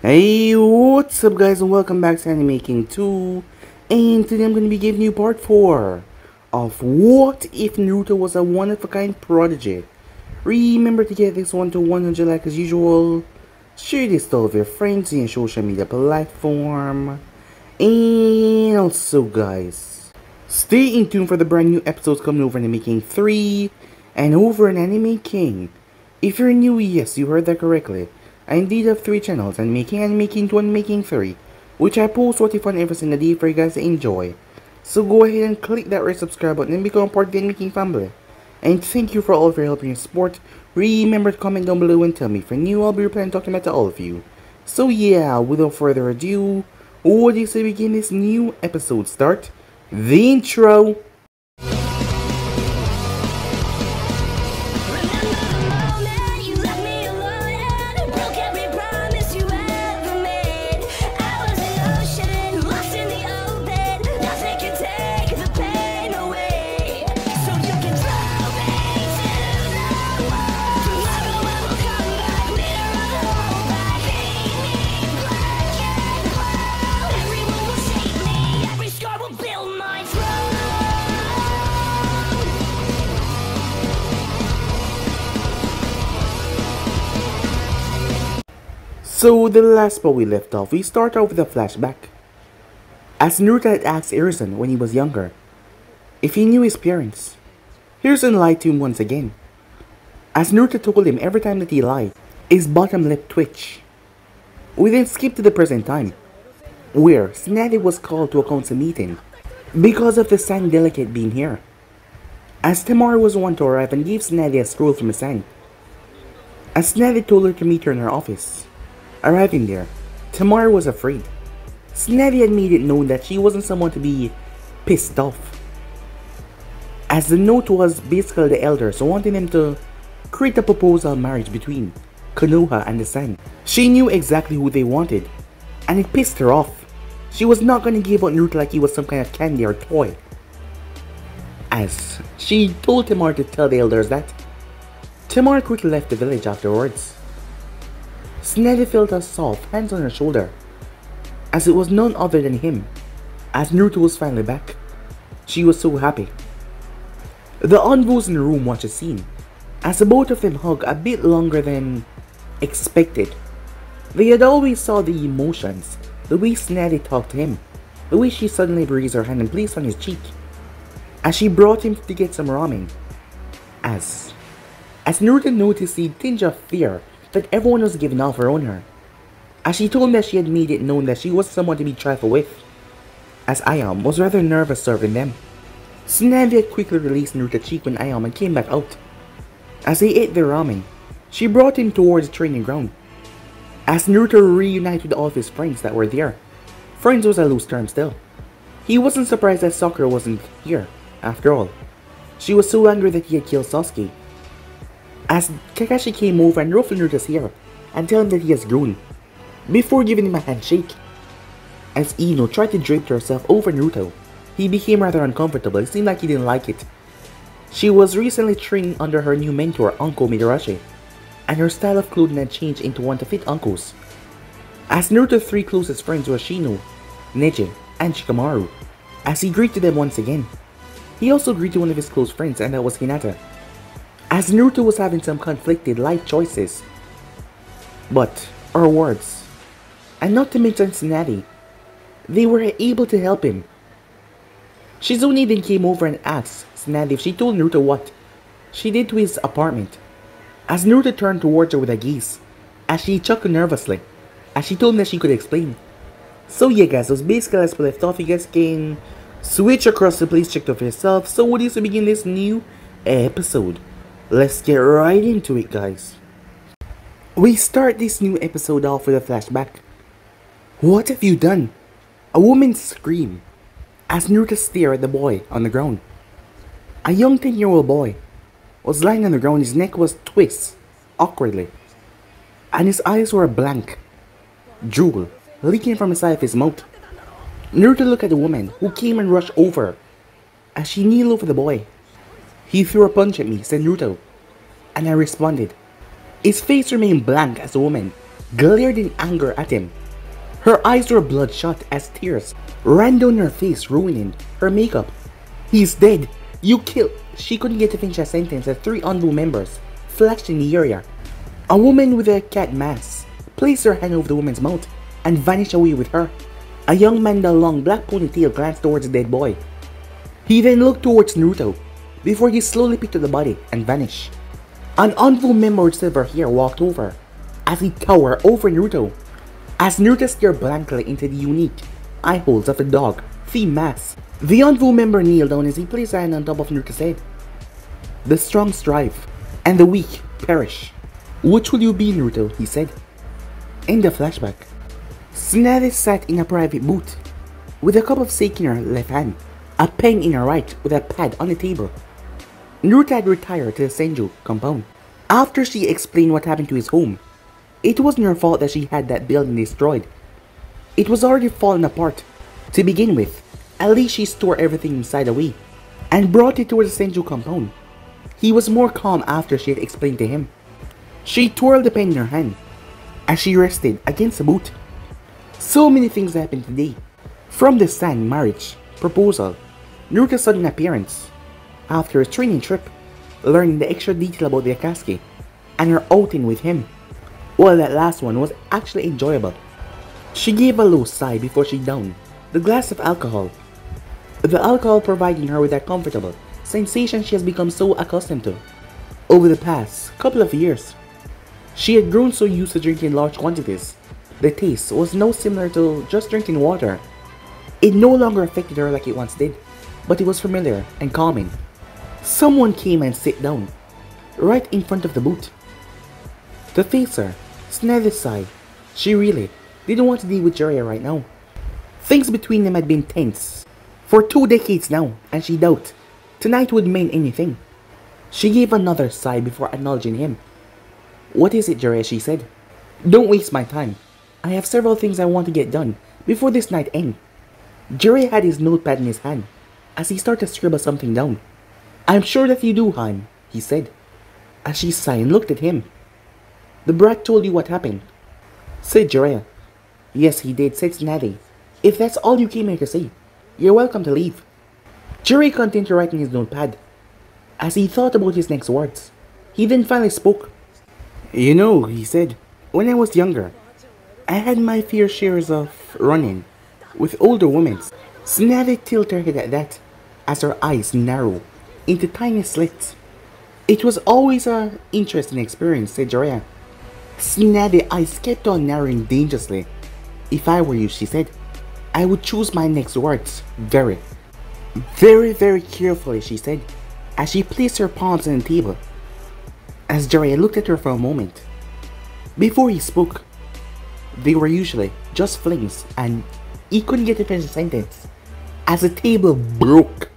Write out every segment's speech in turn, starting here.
Hey, what's up guys and welcome back to Anime King 2, and today I'm going to be giving you part 4 of What If Naruto Was a One-of-a-Kind Prodigy. Remember to get this one to 100 like as usual, share this to all of your friends in your social media platform, and also guys, stay in tune for the brand new episodes coming over in Anime King 3 and over in Anime King. If you're new, yes, you heard that correctly. I indeed have 3 channels, Anime King, Anime King 2, and Anime King 3, which I post what fun every single day for you guys to enjoy. So go ahead and click that red subscribe button and become part of the Anime King family. And thank you for all of your help and your support. Remember to comment down below and tell me if you're new, I'll be replying and talking about to all of you. So yeah, without further ado, what do you say we begin this new episode? Start the intro. So the last part we left off, we start off with a flashback. As Naruto had asked Hiruzen when he was younger if he knew his parents, Hiruzen lied to him once again. As Naruto told him every time that he lied, his bottom lip twitched. We then skip to the present time, where Tsunade was called to a council meeting because of the Sand delegate being here. As Tamaru was the one to arrive and gave Tsunade a scroll from the Sand. As Tsunade told her to meet her in her office. Arriving there, Tamaru was afraid. Tsunade had made it known that she wasn't someone to be pissed off, as the note was basically the elders wanting them to create a proposal marriage between Konoha and the Sand. She knew exactly who they wanted, and it pissed her off. She was not going to give out Naruto like he was some kind of candy or toy. As she told Tamaru to tell the elders that, Tamaru quickly left the village afterwards. Tsunade felt a soft hand on her shoulder, as it was none other than him. As Naruto was finally back, she was so happy. The envoys in the room watched the scene, as the both of them hugged a bit longer than expected. They had always saw the emotions, the way Tsunade talked to him, the way she suddenly raised her hand and placed on his cheek, as she brought him to get some ramen. As Naruto noticed the tinge of fear that everyone was giving off around her, as she told him that she had made it known that she was someone to be trifled with, as Ayam was rather nervous serving them. Tsunade had quickly released Naruto's cheek when Ayam came back out. As they ate their ramen, she brought him towards the training ground. As Naruto reunited with all of his friends that were there, friends was a loose term still. He wasn't surprised that Sakura wasn't here, after all. She was so angry that he had killed Sasuke. As Kakashi came over and ruffled Naruto's hair and tell him that he has grown, before giving him a handshake. As Ino tried to drape herself over Naruto, he became rather uncomfortable. It seemed like he didn't like it. She was recently training under her new mentor, Uncle Midarashi, and her style of clothing had changed into one to fit Uncle's. As Naruto's 3 closest friends were Shino, Neji, and Shikamaru, as he greeted them once again. He also greeted one of his close friends, and that was Hinata. As Naruto was having some conflicted life choices, but her words, and not to mention Tsunade, they were able to help him. Shizune then came over and asked Tsunade if she told Naruto what she did to his apartment, as Naruto turned towards her with a gaze, as she chuckled nervously, as she told him that she could explain. So yeah guys, so basically as we left off, you guys can switch across the place, check it out for yourself. So what is to begin this new episode? Let's get right into it guys. We start this new episode off with a flashback. What have you done? A woman screamed as Naruto stared at the boy on the ground. A young 10-year-old boy was lying on the ground. His neck was twisted awkwardly, and his eyes were blank, drool leaking from the side of his mouth. Naruto looked at the woman who came and rushed over as she kneeled over the boy. He threw a punch at me, said Naruto, and I responded. His face remained blank as the woman glared in anger at him. Her eyes were bloodshot as tears ran down her face, ruining her makeup. "He's dead. You killed..." She couldn't get to finish a sentence as 3 Envoy members flashed in the area. A woman with a cat mask placed her hand over the woman's mouth and vanished away with her. A young man with a long black ponytail glanced towards the dead boy. He then looked towards Naruto before he slowly picked up the body and vanished. An Envoy member with silver hair walked over as he towered over Naruto. As Naruto stared blankly into the unique eye holes of the dog theme mask, the Envoy member kneeled down as he placed a hand on top of Naruto's head. "The strong strive, and the weak perish. Which will you be, Naruto?" he said. In the flashback, Tsunade sat in a private booth with a cup of sake in her left hand, a pen in her right with a pad on the table. Naruto had retired to the Senju compound. After she explained what happened to his home, it wasn't her fault that she had that building destroyed. It was already falling apart. To begin with, at least she stored everything inside away and brought it towards the Senju compound. He was more calm after she had explained to him. She twirled the pen in her hand as she rested against the boot. So many things happened today. From the sand marriage, proposal, Naruto's sudden appearance, after his training trip, learning the extra detail about the Akatsuki, and her outing with him. Well, that last one was actually enjoyable. She gave a low sigh before she downed the glass of alcohol. The alcohol providing her with that comfortable sensation she has become so accustomed to over the past couple of years. She had grown so used to drinking large quantities. The taste was now similar to just drinking water. It no longer affected her like it once did, but it was familiar and calming. Someone came and sat down right in front of the booth. To face her, Tsunade sighed. She really didn't want to deal with Jiraiya right now. Things between them had been tense for 2 decades now, and she doubted tonight would mean anything. She gave another sigh before acknowledging him. "What is it, Jiraiya?" she said. "Don't waste my time. I have several things I want to get done before this night ends." Jiraiya had his notepad in his hand as he started to scribble something down. "I'm sure that you do, Han," he said, as she sighed and looked at him. "The brat told you what happened," said Jiraiya. "Yes, he did," said Tsunade. "If that's all you came here to say, you're welcome to leave." Jiraiya continued to write in his notepad as he thought about his next words. He then finally spoke. "You know," he said, "when I was younger, I had my fair shares of running with older women." Tsunade tilted her head at that as her eyes narrowed into tiny slits. "It was always an interesting experience," said Jiraiya. Tsunade's eyes kept on narrowing dangerously. "If I were you," she said, "I would choose my next words very, very carefully," she said, as she placed her palms on the table. As Jiraiya looked at her for a moment before he spoke, they were usually just flings, and he couldn't get to finish the sentence as the table broke.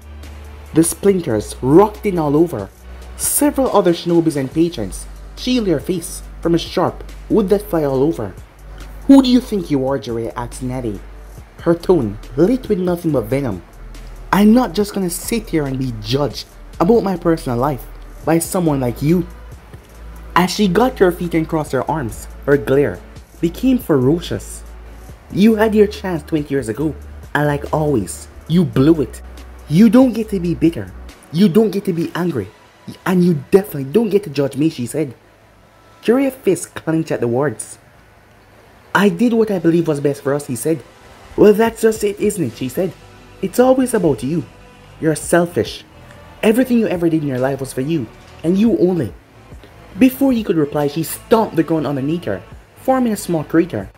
The splinters rocked in all over. Several other shinobis and patrons shielded her face from a sharp wood that fly all over. "Who do you think you are?" Jiraiya asked Tsunade, her tone lit with nothing but venom. "I'm not just gonna sit here and be judged about my personal life by someone like you." As she got to her feet and crossed her arms, her glare became ferocious. "You had your chance 20 years ago, and like always, you blew it. You don't get to be bitter. You don't get to be angry. And you definitely don't get to judge me," she said. Jiraiya's fist clenched at the words. "I did what I believe was best for us," he said. "Well, that's just it, isn't it?" she said. "It's always about you. You're selfish. Everything you ever did in your life was for you, and you only." Before he could reply, she stomped the ground underneath her, forming a small crater.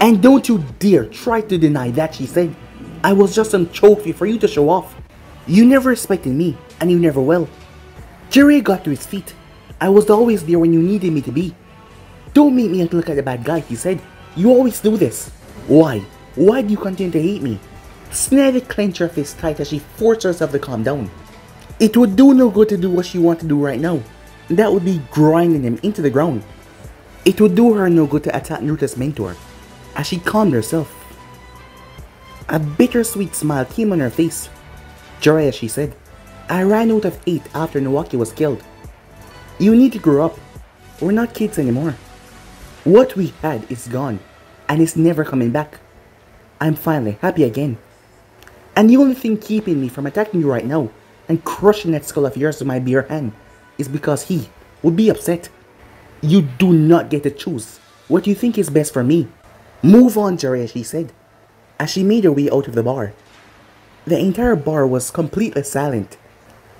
"And don't you dare try to deny that," she said. "I was just some trophy for you to show off. You never respected me, and you never will." Jiraiya got to his feet. "I was always there when you needed me to be. Don't make me look like the bad guy," he said. "You always do this. Why? Why do you continue to hate me?" Tsunade clenched her fist tight as she forced herself to calm down. It would do no good to do what she wanted to do right now. That would be grinding him into the ground. It would do her no good to attack Naruto's mentor. As she calmed herself, a bittersweet smile came on her face. "Jiraiya," she said, "I ran out of 8 after Nawaki was killed. You need to grow up. We're not kids anymore." What we had is gone, and it's never coming back. I'm finally happy again. And the only thing keeping me from attacking you right now and crushing that skull of yours with my bare hand is because he would be upset. You do not get to choose what you think is best for me. Move on, Jerry, she said, as she made her way out of the bar. The entire bar was completely silent,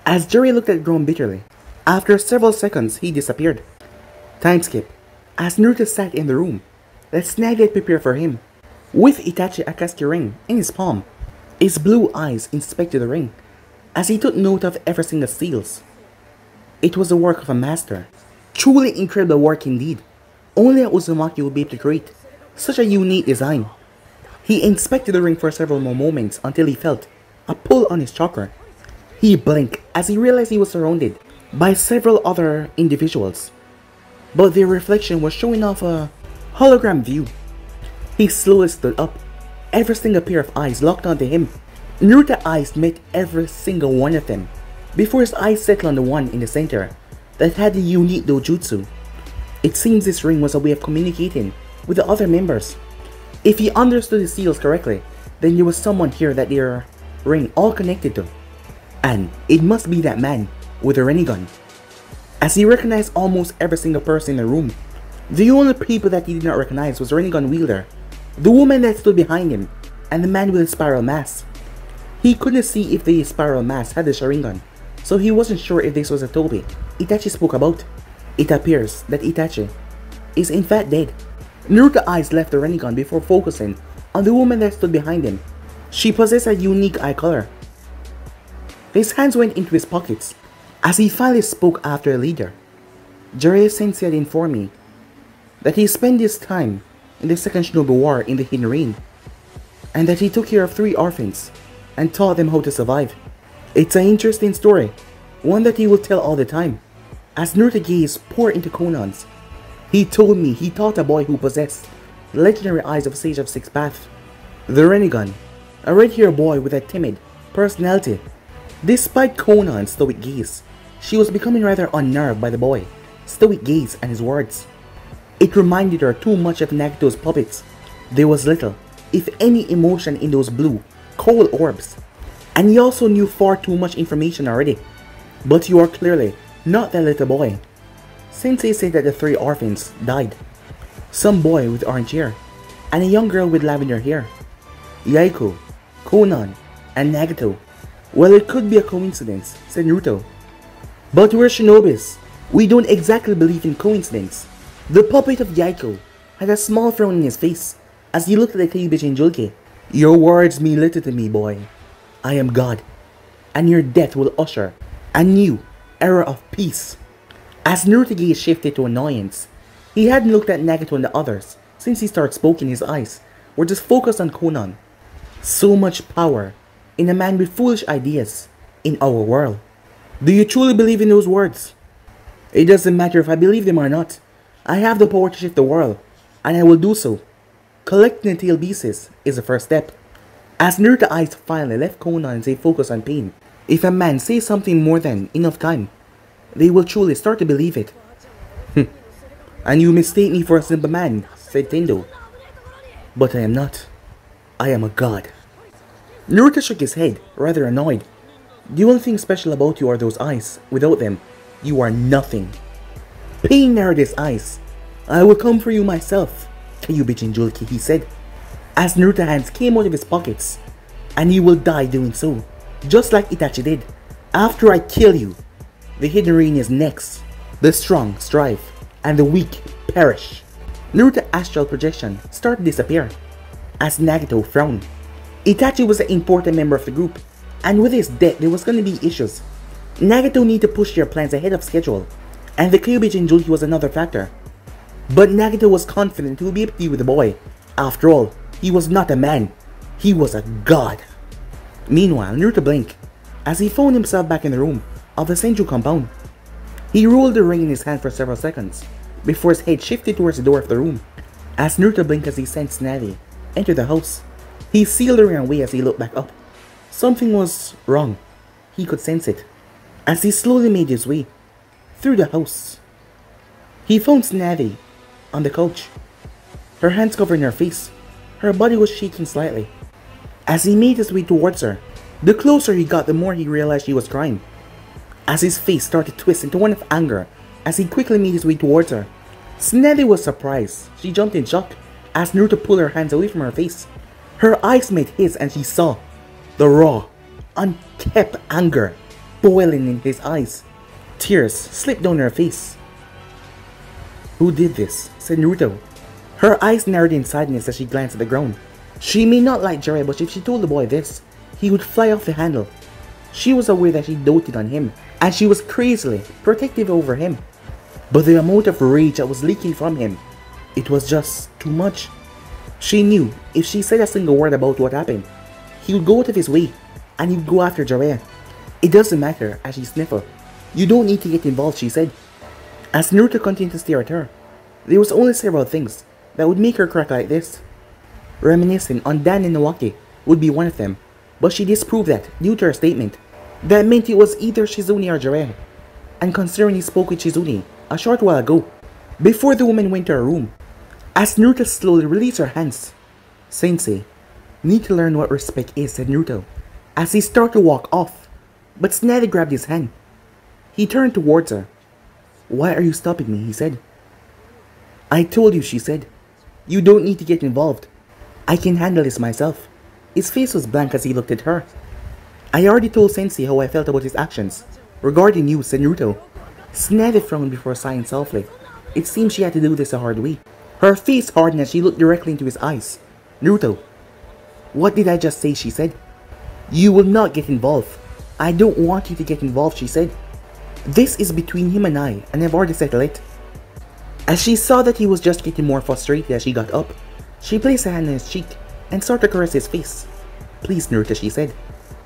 as Jerry looked at Grom bitterly. After several seconds, he disappeared. Time skip. As Naruto sat in the room, that Tsunade had prepared for him, with Itachi Akatsuki ring in his palm. His blue eyes inspected the ring, as he took note of every single seals. It was the work of a master. Truly incredible work indeed. Only a Uzumaki would be able to create such a unique design. He inspected the ring for several more moments until he felt a pull on his chakra. He blinked as he realized he was surrounded by several other individuals, but their reflection was showing off a hologram view. He slowly stood up, every single pair of eyes locked onto him. Naruto's eyes met every single one of them, before his eyes settled on the one in the center that had the unique dojutsu. It seems this ring was a way of communicating with the other members. If he understood the seals correctly, then there was someone here that their ring all connected to. And it must be that man with a Rinnegan. As he recognized almost every single person in the room, the only people that he did not recognize was the Rinnegan wielder, the woman that stood behind him, and the man with the spiral mask. He couldn't see if the spiral mask had the Sharingan, so he wasn't sure if this was a Toby Itachi spoke about. It appears that Itachi is in fact dead. Naruto's eyes left the Rinnegan before focusing on the woman that stood behind him. She possessed a unique eye color. His hands went into his pockets as he finally spoke after a leader. Jiraiya Sensei had informed me that he spent his time in the Second Shinobi War in the Hidden Rain, and that he took care of 3 orphans and taught them how to survive. It's an interesting story, one that he will tell all the time. As Naruto gazed poured into Conan's, he told me he taught a boy who possessed the legendary eyes of Sage of Six Paths, the Rinnegan, a red-haired boy with a timid personality. Despite Conan's stoic gaze, she was becoming rather unnerved by the boy's stoic gaze and his words. It reminded her too much of Nagato's puppets. There was little, if any, emotion in those blue, cold orbs. And he also knew far too much information already. But you are clearly not that little boy. Sensei said that the 3 orphans died. Some boy with orange hair, and a young girl with lavender hair. Yaiko, Konan, and Nagato. Well, it could be a coincidence, said Naruto. But we're shinobis. We don't exactly believe in coincidence. The puppet of Yaiko had a small frown in his face as he looked at the Kyuubi Jinchuriki. Your words mean little to me, boy. I am God, and your death will usher a new era of peace. As Naruto's gaze shifted to annoyance, he hadn't looked at Nagato and the others since he started speaking. His eyes were just focused on Konan. So much power in a man with foolish ideas in our world. Do you truly believe in those words? It doesn't matter if I believe them or not. I have the power to shift the world, and I will do so. Collecting the tail pieces is the first step. As Naruto's eyes finally left Konan and stay focused on pain, if a man says something more than enough time, they will truly start to believe it. And you mistake me for a simple man, said Tendo. But I am not. I am a god. Naruto shook his head, rather annoyed. The only thing special about you are those eyes. Without them, you are nothing. Pain narrowed his eyes. I will come for you myself, Kyuubi Jinchuriki, he said, as Naruto's hands came out of his pockets. And you will die doing so, just like Itachi did. After I kill you, the Hidden Rain is next. The strong strive, and the weak perish. Naruto's astral projection started to disappear, as Nagato frowned. Itachi was an important member of the group, and with his death there was going to be issues. Nagato needed to push their plans ahead of schedule, and the Kyuubi Jinchuriki was another factor. But Nagato was confident he would be able to deal with the boy. After all, he was not a man, he was a god. Meanwhile, Naruto blinked as he found himself back in the room of the Senju compound. He rolled the ring in his hand for several seconds before his head shifted towards the door of the room. As Naruto blinked as he sensed Tsunade enter the house, he sealed the ring away as he looked back up. Something was wrong. He could sense it. As he slowly made his way through the house, he found Tsunade on the couch. Her hands covering her face. Her body was shaking slightly. As he made his way towards her, the closer he got, the more he realized she was crying. As his face started to twist into one of anger, as he quickly made his way towards her. Tsunade was surprised. She jumped in shock as Naruto pulled her hands away from her face. Her eyes met his and she saw the raw, unkept anger boiling in his eyes. Tears slipped down her face. "Who did this?" said Naruto. Her eyes narrowed in sadness as she glanced at the ground. She may not like Jiraiya, but if she told the boy this, he would fly off the handle. She was aware that she doted on him, and she was crazily protective over him. But the amount of rage that was leaking from him, it was just too much. She knew if she said a single word about what happened, he would go out of his way, and he would go after Jiraiya. "It doesn't matter," as she sniffled. "You don't need to get involved," she said. As Naruto continued to stare at her, there was only several things that would make her crack like this. Reminiscing on Dan and Nawaki would be one of them, but she disproved that due to her statement. That meant it was either Shizune or Jiraiya, and considering he spoke with Shizune a short while ago, before the woman went to her room. As Naruto slowly released her hands, "Sensei, need to learn what respect is," said Naruto, as he started to walk off, but Tsunade grabbed his hand. He turned towards her. "Why are you stopping me?" he said. "I told you," she said. "You don't need to get involved. I can handle this myself." His face was blank as he looked at her. "I already told Sensei how I felt about his actions. Regarding you," said Naruto. Tsunade frowned before sighing softly. It seemed she had to do this the hard way. Her face hardened as she looked directly into his eyes. "Naruto, what did I just say?" she said. "You will not get involved. I don't want you to get involved," she said. "This is between him and I've already settled it." As she saw that he was just getting more frustrated as she got up, she placed a hand on his cheek and started to caress his face. "Please, Naruto," she said.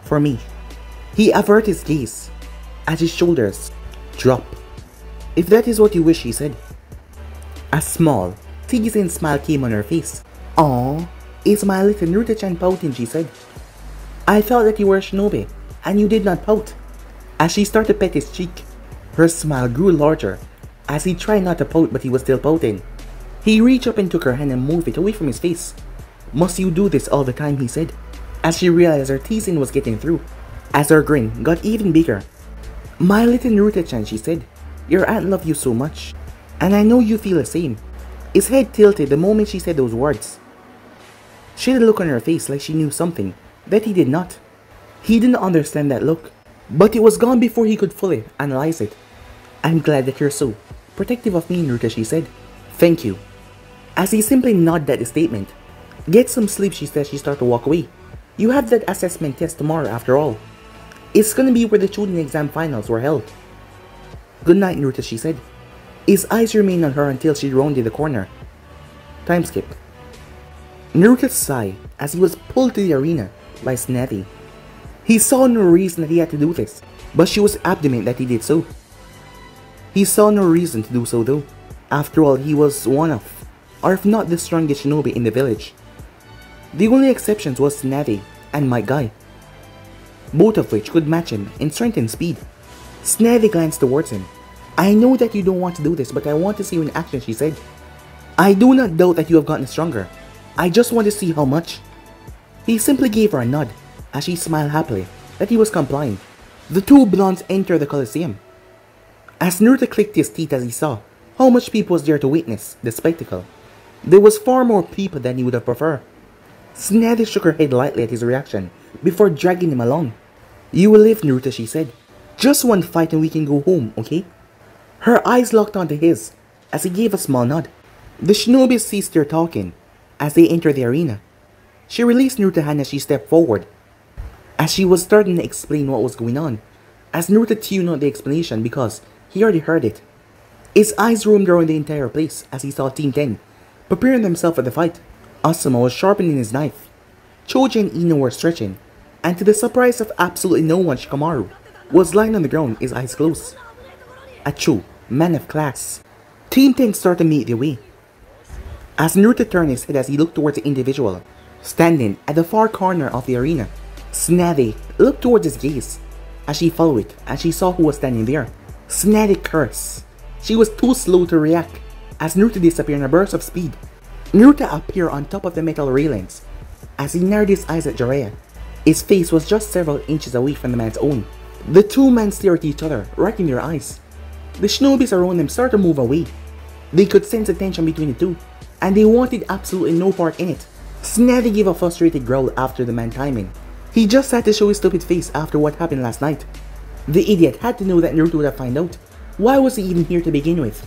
"For me." He averted his gaze as his shoulders dropped. "If that is what you wish," he said. A small, teasing smile came on her face. "Aww, is my little Naruto-chan pouting?" she said. "I thought that you were a shinobi, and you did not pout." As she started to pet his cheek, her smile grew larger, as he tried not to pout but he was still pouting. He reached up and took her hand and moved it away from his face. "Must you do this all the time?" he said, as she realized her teasing was getting through, as her grin got even bigger. "My little Naruto-chan," she said, "your aunt loves you so much, and I know you feel the same." His head tilted the moment she said those words. She had a look on her face like she knew something that he did not. He didn't understand that look, but it was gone before he could fully analyze it. "I'm glad that you're so protective of me, Naruto," she said. "Thank you." As he simply nodded at the statement. "Get some sleep," she said as she started to walk away. "You have that assessment test tomorrow after all. It's gonna be where the Chunin exam finals were held." "Good night, Naruto," she said. His eyes remained on her until she rounded the corner. Time skip. Naruto sighed as he was pulled to the arena by Tsunade. He saw no reason that he had to do this, but she was adamant that he did so. He saw no reason to do so though. After all, he was one of, or if not the strongest shinobi in the village. The only exceptions was Tsunade and my guy, both of which could match him in strength and speed. Tsunade glanced towards him. "I know that you don't want to do this, but I want to see you in action," she said. "I do not doubt that you have gotten stronger. I just want to see how much." He simply gave her a nod, as she smiled happily that he was complying. The two blondes entered the Colosseum. As Naruto clicked his teeth as he saw how much people was there to witness the spectacle. There was far more people than he would have preferred. Tsunade shook her head lightly at his reaction before dragging him along. "You will live, Naruto," she said. "Just one fight and we can go home, okay?" Her eyes locked onto his as he gave a small nod. The shinobi ceased their talking as they entered the arena. She released Naruto's hand as she stepped forward, as she was starting to explain what was going on, as Naruto tuned out the explanation because he already heard it. His eyes roamed around the entire place as he saw Team 10 preparing themselves for the fight. Asuma was sharpening his knife. Choji and Ino were stretching, and to the surprise of absolutely no one, Shikamaru was lying on the ground, his eyes closed. A true man of class. Team 10 started to make their way. As Naruto turned his head as he looked towards the individual standing at the far corner of the arena, Tsunade looked towards his gaze. As she followed it, and she saw who was standing there. Tsunade cursed. She was too slow to react, as Naruto disappeared in a burst of speed. Naruto appeared on top of the metal railings as he narrowed his eyes at Jiraiya. His face was just several inches away from the man's own. The two men stared at each other, right in their eyes. The shinobis around them started to move away. They could sense the tension between the two, and they wanted absolutely no part in it. Tsunade gave a frustrated growl after the man timing. He just had to show his stupid face after what happened last night. The idiot had to know that Naruto would have found out. Why was he even here to begin with?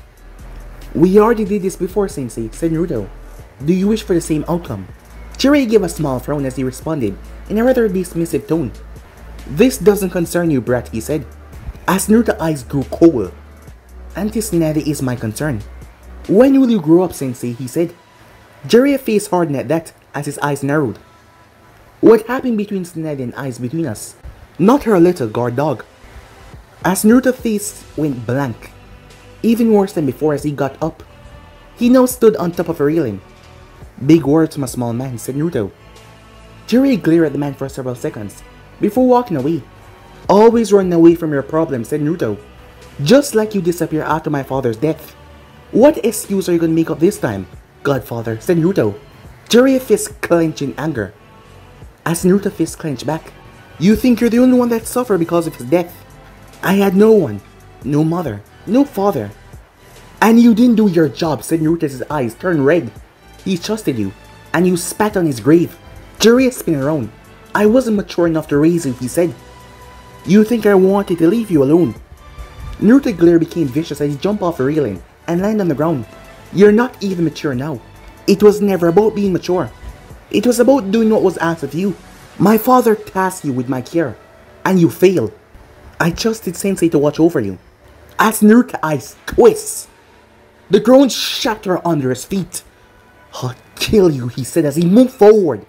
"We already did this before, Sensei," said Naruto. "Do you wish for the same outcome?" Jiraiya gave a small frown as he responded in a rather dismissive tone. "This doesn't concern you, brat," he said, as Naruto's eyes grew cold. "Anti-Tsunade is my concern." "When will you grow up, Sensei?" he said. Jiraiya's face hardened at that as his eyes narrowed. "What happened between Tsunade and eyes between us? Not her little guard dog." As Naruto's face went blank, even worse than before as he got up. He now stood on top of a railing. "Big words from a small man," said Naruto. Jiraiya glared at the man for several seconds before walking away. "Always run away from your problems," said Naruto. "Just like you disappeared after my father's death. What excuse are you gonna make up this time, Godfather?" said Naruto. Jiraiya's fist clenched in anger as Naruto's fist clenched back. "You think you're the only one that suffered because of his death? I had no one. No mother. No father. And you didn't do your job," said Naruto's eyes turned red. "He trusted you, and you spat on his grave." Jiraiya spun around. "I wasn't mature enough to raise you," he said. "You think I wanted to leave you alone?" Naruto's glare became vicious as he jumped off the railing and landed on the ground. "You're not even mature now. It was never about being mature. It was about doing what was asked of you. My father tasked you with my care, and you failed. I trusted Sensei to watch over you." As Naruto's eyes twist, the ground shattered under his feet. "I'll kill you," he said as he moved forward.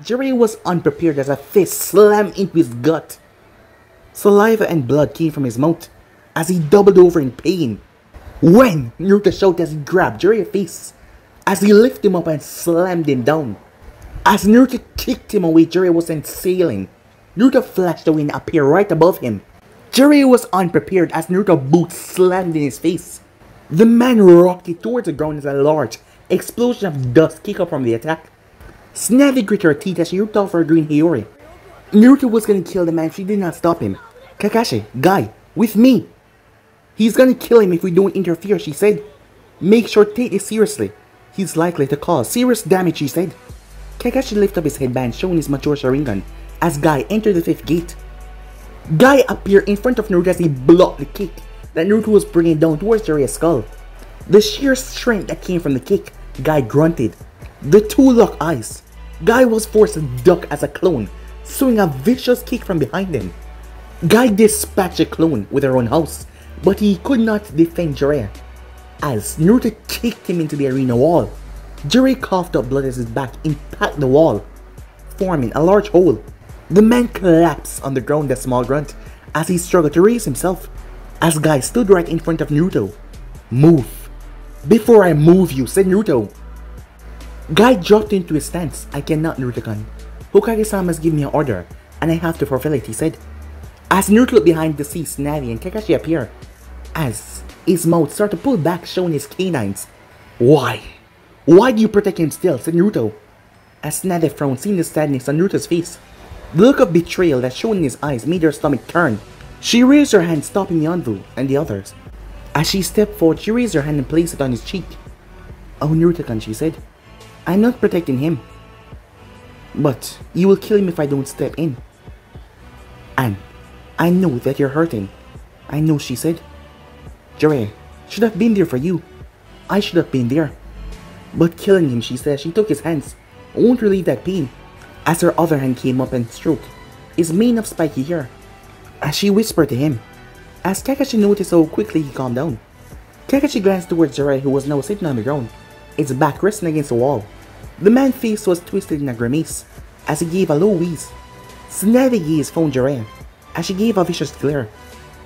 Jiraiya was unprepared as a fist slammed into his gut. Saliva and blood came from his mouth as he doubled over in pain. "When?" Naruto shouted as he grabbed Jiraiya's face, as he lifted him up and slammed him down. As Naruto kicked him away, Jiraiya was sent sailing. Naruto flashed away and appeared right above him. Jiraiya was unprepared as Naruto's boot slammed in his face. The man rocketed towards the ground as a large explosion of dust kicked up from the attack. Tsunade gritted her teeth as she ripped off her green Hiyori. Naruto was gonna kill the man if she did not stop him. "Kakashi, Guy, with me. He's gonna kill him if we don't interfere," she said. "Make sure to take this seriously. He's likely to cause serious damage," she said. Kakashi lifted up his headband showing his mature Sharingan as Guy entered the 5th gate. Guy appeared in front of Naruto as he blocked the kick that Naruto was bringing down towards Jiraiya's skull. The sheer strength that came from the kick, Guy grunted. The two locked eyes. Guy was forced to duck as a clone, swinging a vicious kick from behind him. Guy dispatched a clone with her own house, but he could not defend Jiraiya as Naruto kicked him into the arena wall. Jiraiya coughed up blood as his back impacted the wall, forming a large hole. The man collapsed on the ground with a small grunt as he struggled to raise himself. As Guy stood right in front of Naruto. "Move before I move you," said Naruto. Guy dropped into his stance. "I cannot, Naruto-kun. Hokage-sama has given me an order, and I have to fulfill it," he said. As Naruto looked behind to see Tsunade and Kakashi appear, as his mouth started to pull back showing his canines. "Why? Why do you protect him still?" said Naruto. As Tsunade frowned, seeing the sadness on Naruto's face. The look of betrayal that showed in his eyes made her stomach turn. She raised her hand, stopping the Anvu and the others. As she stepped forward, she raised her hand and placed it on his cheek. "Oh, Naruto-kun," she said. "I'm not protecting him. But you will kill him if I don't step in. And I know that you're hurting." "I know," she said. "Jiraiya should have been there for you. I should have been there. But killing him," she said. She took his hands. "Won't relieve that pain." As her other hand came up and stroked his mane of spiky hair, as she whispered to him. As Kakashi noticed how quickly he calmed down, Kakashi glanced towards Jiraiya, who was now sitting on the ground, his back resting against the wall. The man's face was twisted in a grimace as he gave a low wheeze. Tsunade gaze found Jiraiya as she gave a vicious glare.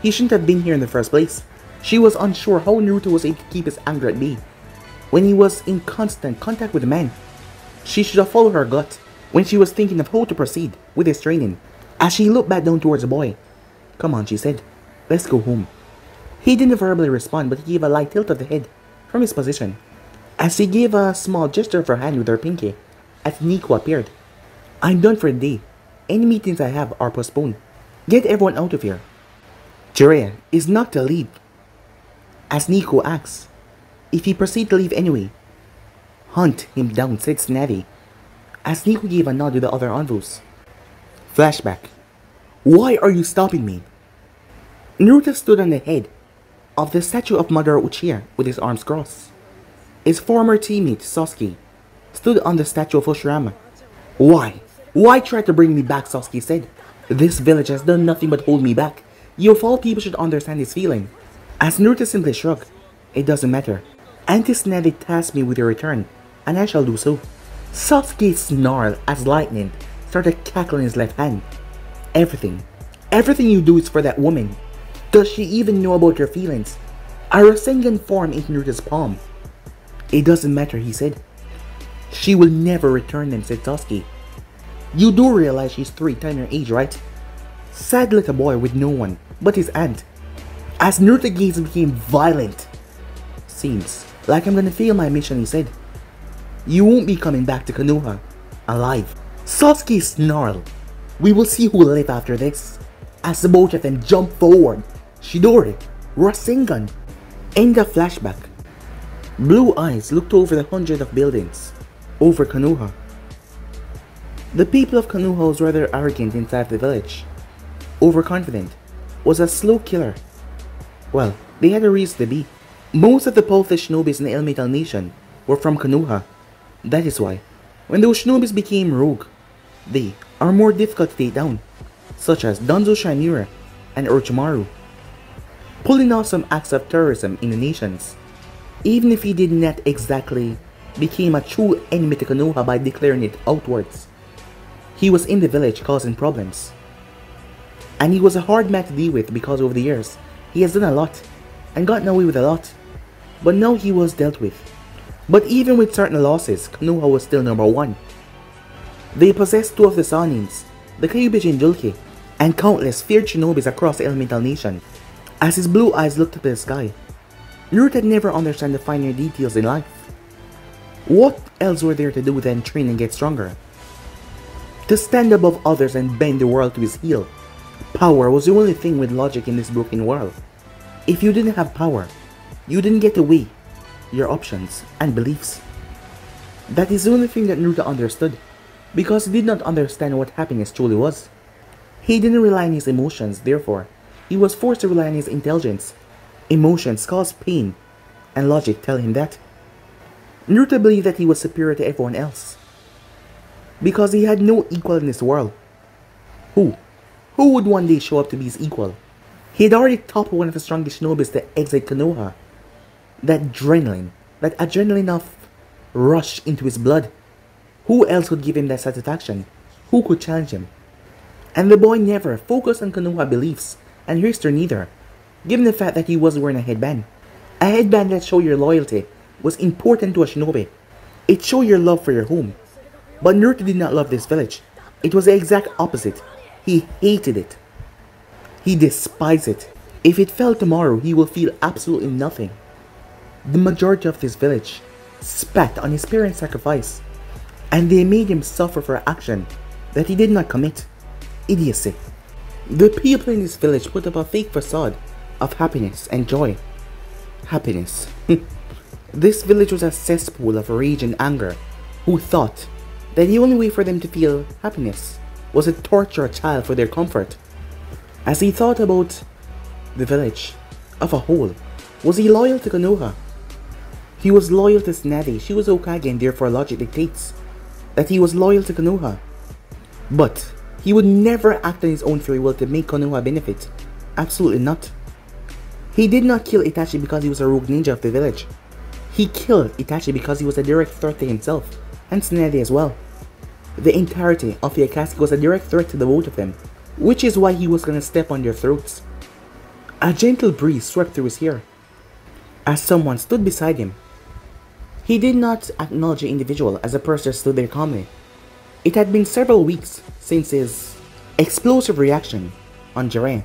He shouldn't have been here in the first place. She was unsure how Naruto was able to keep his anger at bay when he was in constant contact with the man. She should have followed her gut when she was thinking of how to proceed with his training. As she looked back down towards the boy. "Come on," she said. "Let's go home." He didn't verbally respond, but he gave a light tilt of the head. from his position. As he gave a small gesture of her hand with her pinky, as Nico appeared. I'm done for the day. Any meetings I have are postponed. Get everyone out of here. Jiraiya is not to leave. As Nico asks, if he proceeds to leave anyway, hunt him down, said Tsunade, as Nico gave a nod to the other envoys. Flashback. Why are you stopping me? Naruto stood on the head of the statue of Mother Uchiha with his arms crossed. His former teammate Sasuke stood on the statue of Hashirama. Why? Why try to bring me back, Sasuke said. This village has done nothing but hold me back. You of all people should understand his feeling. As Naruto simply shrugged, it doesn't matter. Auntie Tsunade tasked me with your return, and I shall do so. Sasuke snarled as lightning started cackling his left hand. Everything you do is for that woman. Does she even know about your feelings? A Rasengan formed in Naruto's palm. It doesn't matter, he said. She will never return them, said Sasuke. You do realize she's 3 times your age, right? Sad little boy with no one but his aunt. As Naruto's gaze became violent. Seems like I'm gonna fail my mission, he said. You won't be coming back to Konoha alive. Sasuke snarled. We will see who will live after this. As the both of them jumped forward. Chidori, Rasengan. In the flashback, Blue Eyes looked over the hundreds of buildings over Konoha. The people of Konoha was rather arrogant inside the village. Overconfident, was a slow killer. Well, they had a reason to be. Most of the powerful shinobis in the Elemental Nation were from Konoha. That is why, when those shinobis became rogue, they are more difficult to take down, such as Danzo Shinira and Orochimaru. Pulling off some acts of terrorism in the nations, even if he did not exactly became a true enemy to Konoha by declaring it outwards. He was in the village causing problems. And he was a hard man to deal with because over the years, he has done a lot and gotten away with a lot. But now he was dealt with. But even with certain losses, Konoha was still number 1. They possessed 2 of the Sanins, the Kyuubi Jinchuriki, and countless feared shinobis across the Elemental Nation. As his blue eyes looked up at the sky, Naruto had never understood the finer details in life. What else were there to do than train and get stronger? To stand above others and bend the world to his heel. Power was the only thing with logic in this broken world. If you didn't have power, you didn't get to weigh your options and beliefs. That is the only thing that Naruto understood, because he did not understand what happiness truly was. He didn't rely on his emotions, therefore, he was forced to rely on his intelligence. Emotions cause pain, and logic tell him that. Naruto believed that he was superior to everyone else, because he had no equal in this world. Who would one day show up to be his equal? He had already toppled one of the strongest shinobis to exit Konoha. That adrenaline of rush into his blood. Who else could give him that satisfaction? Who could challenge him? And the boy never focused on Konoha beliefs and history neither, given the fact that he was wearing a headband. A headband that showed your loyalty was important to a shinobi. It showed your love for your home. But Naruto did not love this village. It was the exact opposite. He hated it. He despised it. If it fell tomorrow, he will feel absolutely nothing. The majority of this village spat on his parents' sacrifice, and they made him suffer for action that he did not commit. Idiocy. The people in this village put up a fake facade of happiness and joy. Happiness. This village was a cesspool of rage and anger, who thought that the only way for them to feel happiness was to torture a child for their comfort. As he thought about the village of a whole, was he loyal to Konoha? He was loyal to Tsunade. She was Hokage, and therefore logic dictates that he was loyal to Konoha. But he would never act on his own free will to make Konoha benefit. Absolutely not. He did not kill Itachi because he was a rogue ninja of the village. He killed Itachi because he was a direct threat to himself, and Tsunade as well. The entirety of the Akatsuki was a direct threat to the both of them, which is why he was gonna step on their throats. A gentle breeze swept through his hair as someone stood beside him. He did not acknowledge the individual as a person stood there calmly. It had been several weeks since his explosive reaction on Jiraiya.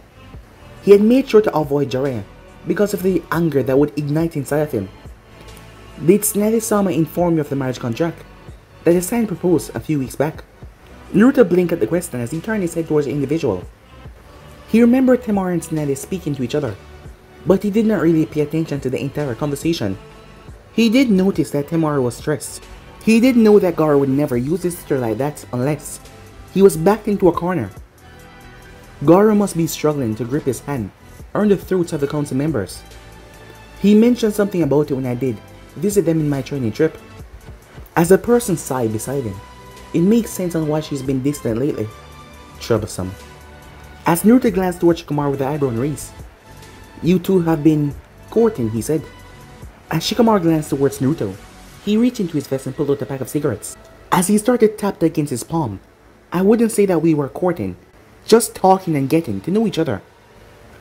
He had made sure to avoid Jiraiya because of the anger that would ignite inside of him. Did Tsunade-sama inform you of the marriage contract that the sign proposed a few weeks back? Naruto blinked at the question as he turned his head towards the individual. He remembered Temari and Tsunade speaking to each other, but he did not really pay attention to the entire conversation. He did notice that Temari was stressed. He did know that Gaara would never use his sister like that unless he was backed into a corner. Gaara must be struggling to grip his hand around the throats of the council members. He mentioned something about it when I did visit them in my training trip. As the person sighed beside him, it makes sense on why she's been distant lately. Troublesome. As Naruto glanced towards Shikamaru with the eyebrow raised. You two have been courting, he said. As Shikamaru glanced towards Naruto, he reached into his vest and pulled out a pack of cigarettes. As he started tapped against his palm, I wouldn't say that we were courting, just talking and getting to know each other.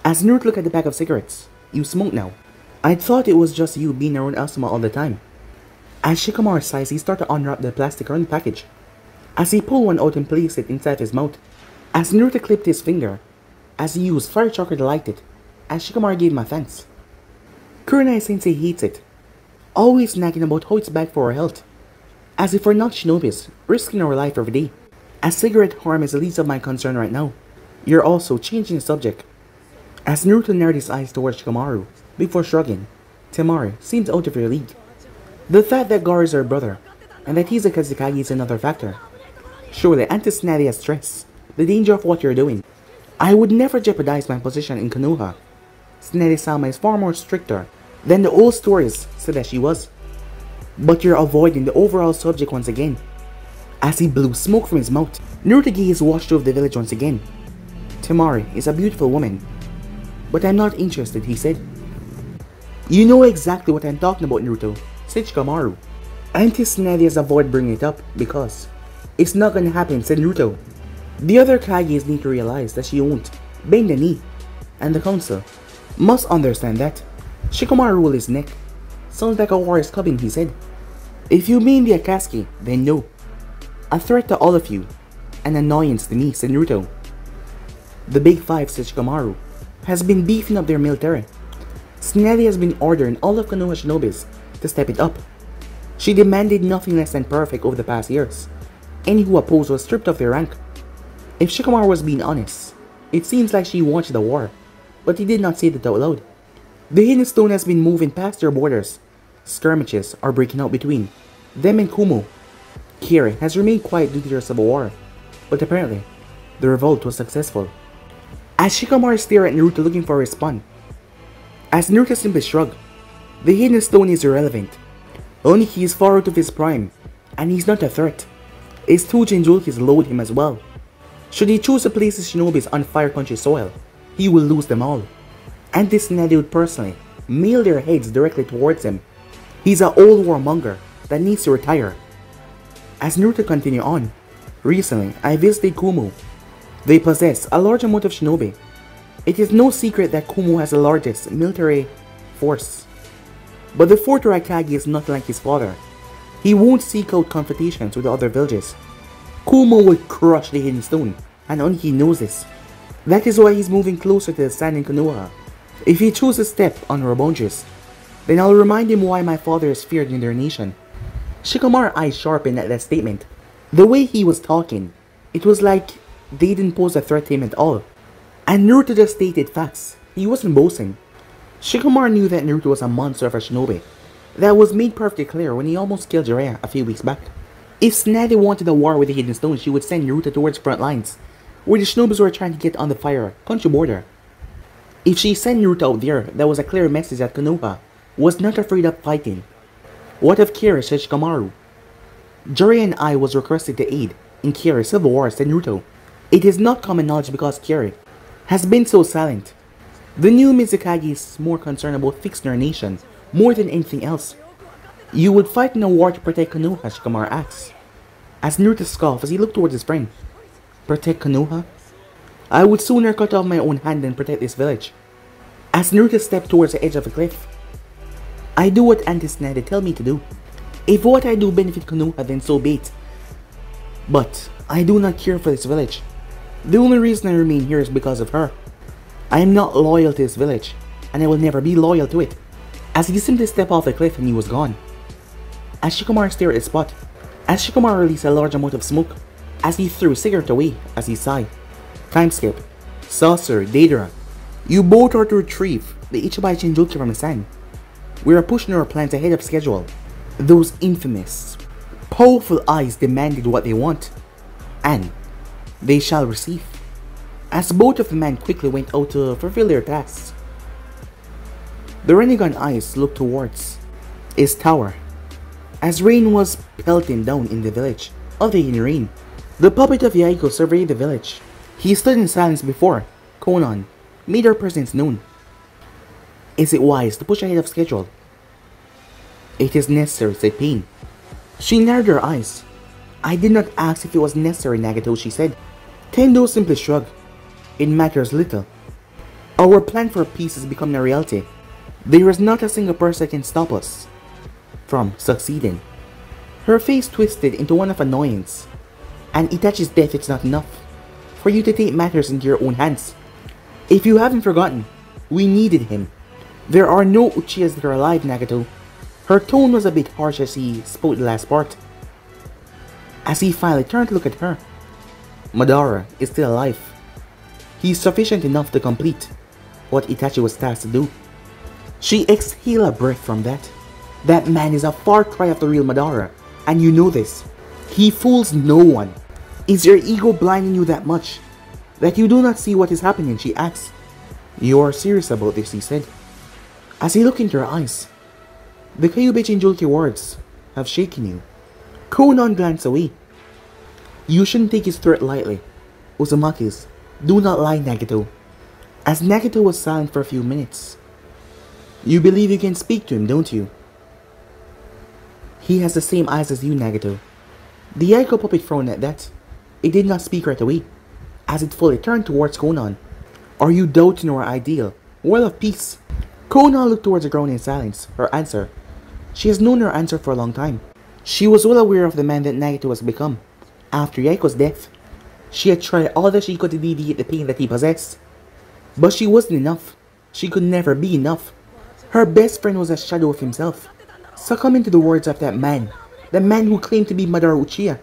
As Naruto looked at the pack of cigarettes, you smoke now. I thought it was just you being around Asuma all the time. As Shikamaru sighed, he started to unwrap the plastic around the package. As he pulled one out and placed it inside his mouth. As Naruto clipped his finger, as he used fire chakra to light it, as Shikamaru gave him a thanks. Kurenai-sensei hates it, always nagging about how it's bad for our health. As if we're not shinobis, risking our life every day. As cigarette harm is the least of my concern right now. You're also changing the subject. As Naruto narrowed his eyes towards Shikamaru, before shrugging, Temari seems out of your league. The fact that Gaara is her brother, and that he's a Kazekage is another factor. Surely, Tsunade has stress, the danger of what you're doing. I would never jeopardize my position in Konoha. Tsunade-sama is far more stricter than the old stories said that she was. But you're avoiding the overall subject once again. As he blew smoke from his mouth, Naruto gazed watched over the village once again. Temari is a beautiful woman, but I'm not interested, he said. You know exactly what I'm talking about, Naruto, said Shikamaru. Auntie Tsunade has avoided bringing it up because it's not gonna happen, said Naruto. The other Kages need to realize that she won't bend the knee, and the council must understand that. Shikamaru rolled his neck. Sounds like a war is coming, he said. If you mean the Akatsuki, then no. A threat to all of you, an annoyance to me, said Naruto. The Big Five, said Shikamaru, has been beefing up their military. Tsunade has been ordering all of Konoha shinobis to step it up. She demanded nothing less than perfect over the past years. Any who opposed was stripped of their rank. If Shikamaru was being honest, it seems like she wanted the war, but he did not say that out loud. The Hidden Stone has been moving past their borders. Skirmishes are breaking out between them and Kumo. Kiri has remained quiet due to their civil war, but apparently, the revolt was successful. As Shikamaru stared at Naruto looking for a response, as Naruto simply shrugged, the Hidden Stone is irrelevant. Only he is far out of his prime, and he's not a threat. His two Jinchurikis load him as well. Should he choose to place his shinobis on Fire Country soil, he will lose them all. And this Tsunade would personally mail their heads directly towards him. He's an old warmonger that needs to retire. As Naruto continued on, recently I visited Kumo. They possess a large amount of shinobi. It is no secret that Kumo has the largest military force. But the fourth Raikage is not like his father. He won't seek out confrontations with the other villages. Kumo will crush the Hidden Stone, and only he knows this. That is why he's moving closer to the stand in Konoha. If he chooses to step on our boundaries, then I'll remind him why my father is feared in their nation. Shikamaru's eyes sharpened at that statement. The way he was talking, it was like they didn't pose a threat to him at all. And Naruto just stated facts. He wasn't boasting. Shikamaru knew that Naruto was a monster of a shinobi. That was made perfectly clear when he almost killed Jiraiya a few weeks back. If Tsunade wanted a war with the Hidden Stone, she would send Naruto towards the front lines, where the shinobis were trying to get on the Fire Country border. If she sent Naruto out there, that was a clear message that Konoha was not afraid of fighting. What of Kira, said Shikamaru? Jiraiya and I was requested to aid in Kira's civil war, said Naruto. It is not common knowledge because Kira has been so silent. The new Mizukage is more concerned about fixing her nation more than anything else. You would fight in a war to protect Konoha, Shikamaru asked. As Naruto scoffed as he looked towards his friend. Protect Konoha? I would sooner cut off my own hand than protect this village. As Naruto stepped towards the edge of the cliff. I do what Auntie Tsunade tell me to do. If what I do benefit Konoha, then so be it. But I do not care for this village. The only reason I remain here is because of her. I am not loyal to this village, and I will never be loyal to it. As he simply stepped off the cliff and he was gone. as Shikamaru stared at the spot. As Shikamaru released a large amount of smoke, as he threw a cigarette away as he sighed. Time skip. Saucer, Deidara, you both are to retrieve the Ichibai Shinjuku from the sand. We are pushing our plans ahead of schedule. Those infamous, powerful eyes demanded what they want, and they shall receive. As both of the men quickly went out to fulfill their tasks, the Rinnegan eyes looked towards his tower. As rain was pelting down in the village of the Hidden Rain, the puppet of Yaiko surveyed the village. He stood in silence before Konan made her presence known. Is it wise to push ahead of schedule? It is necessary, said Pain. She narrowed her eyes. I did not ask if it was necessary, Nagato, she said. Tendo simply shrugged. It matters little. Our plan for peace is becoming a reality. There is not a single person that can stop us from succeeding. Her face twisted into one of annoyance. And Itachi's death is not enough for you to take matters into your own hands. If you haven't forgotten, we needed him. There are no Uchihas that are alive, Nagato. Her tone was a bit harsh as he spoke the last part. As he finally turned to look at her, Madara is still alive. He is sufficient enough to complete what Itachi was tasked to do. She exhaled a breath from that. That man is a far cry of the real Madara, and you know this. He fools no one. Is your ego blinding you that much that you do not see what is happening? She asked. You are serious about this, he said. As he looked into her eyes, the Kyuubi Jinchuriki words have shaken you. Konan glanced away. You shouldn't take his threat lightly. Uzumaki's, do not lie, Nagato. As Nagato was silent for a few minutes. You believe you can speak to him, don't you? He has the same eyes as you, Nagato. The Yaiko puppet frowned at that. It did not speak right away, as it fully turned towards Konan. Are you doubting our ideal world of peace? Konan looked towards the ground in silence. Her answer. She has known her answer for a long time. She was well aware of the man that Nagato has become. After Yaiko's death, she had tried all that she could to alleviate the pain that he possessed. But she wasn't enough. She could never be enough. Her best friend was a shadow of himself, succumbing to the words of that man, the man who claimed to be Madara Uchiha.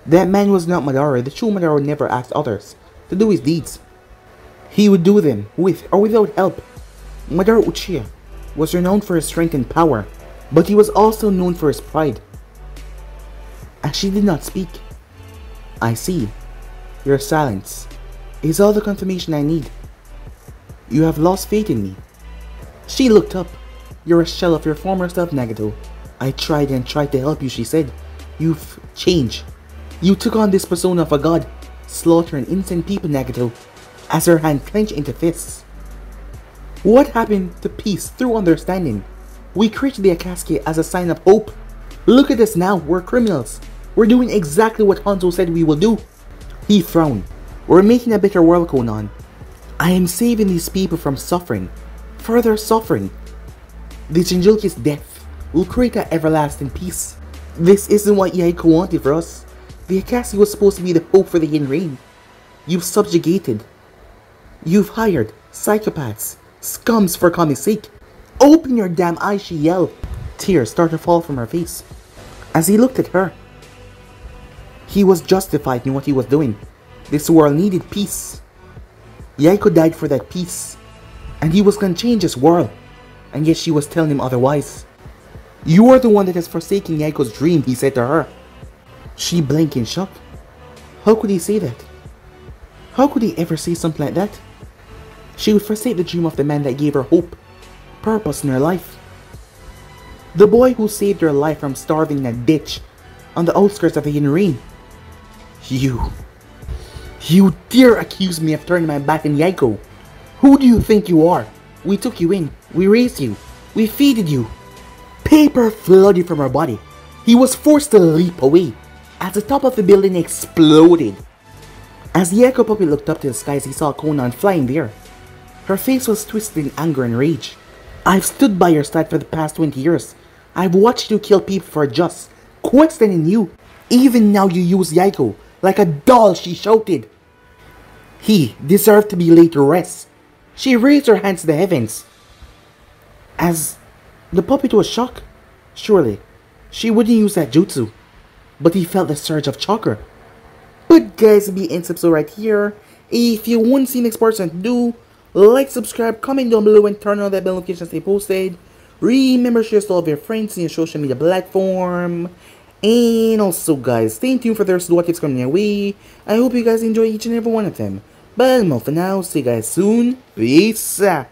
That man was not Madara. The true Madara would never ask others to do his deeds. He would do them with or without help. Madara Uchiha was renowned for his strength and power, but he was also known for his pride. And she did not speak. I see. Your silence is all the confirmation I need. You have lost faith in me. She looked up. You're a shell of your former self, Nagato. I tried and tried to help you, she said. You've changed. You took on this persona of a god, slaughtering innocent people, Nagato, as her hand clenched into fists. What happened to peace through understanding? We created the Akatsuki as a sign of hope. Look at us now, we're criminals. We're doing exactly what Hanzo said we will do. He frowned. We're making a better world, Konan. I am saving these people from suffering. Further suffering. The Jinchuriki's death will create an everlasting peace. This isn't what Yaiko wanted for us. The Akatsuki was supposed to be the hope for the Hidden Rain. You've subjugated. You've hired psychopaths, scums for comic sake. Open your damn eyes, she yelled. Tears started to fall from her face. As he looked at her, he was justified in what he was doing. This world needed peace. Yaiko died for that peace, and he was going to change this world, and yet she was telling him otherwise. You are the one that has forsaken Yaiko's dream, he said to her. She blinked in shock. How could he say that? How could he ever say something like that? She would forsake the dream of the man that gave her hope, purpose in her life. The boy who saved her life from starving in a ditch on the outskirts of the Hidden Rain. You dare accuse me of turning my back on Yaiko? Who do you think you are? We took you in, we raised you, we feeded you. Paper flooded from her body. He was forced to leap away as the top of the building exploded. As the Yaiko puppy looked up to the skies, he saw Konan flying there. Her face was twisted in anger and rage. I've stood by your side for the past 20 years. I've watched you kill people for just questioning you. Even now you use Yaiko like a doll, she shouted. He deserved to be laid to rest. She raised her hands to the heavens. As the puppet was shocked. Surely, she wouldn't use that jutsu, but he felt the surge of chakra. But guys, be ends episode right here. If you want to see next person, do like, subscribe, comment down below, and turn on that bell notification to stay posted. Remember, share to all of your friends in your social media platform. And also, guys, stay tuned for the rest of what keeps coming your way. I hope you guys enjoy each and every one of them. But more for now, see you guys soon. Peace out.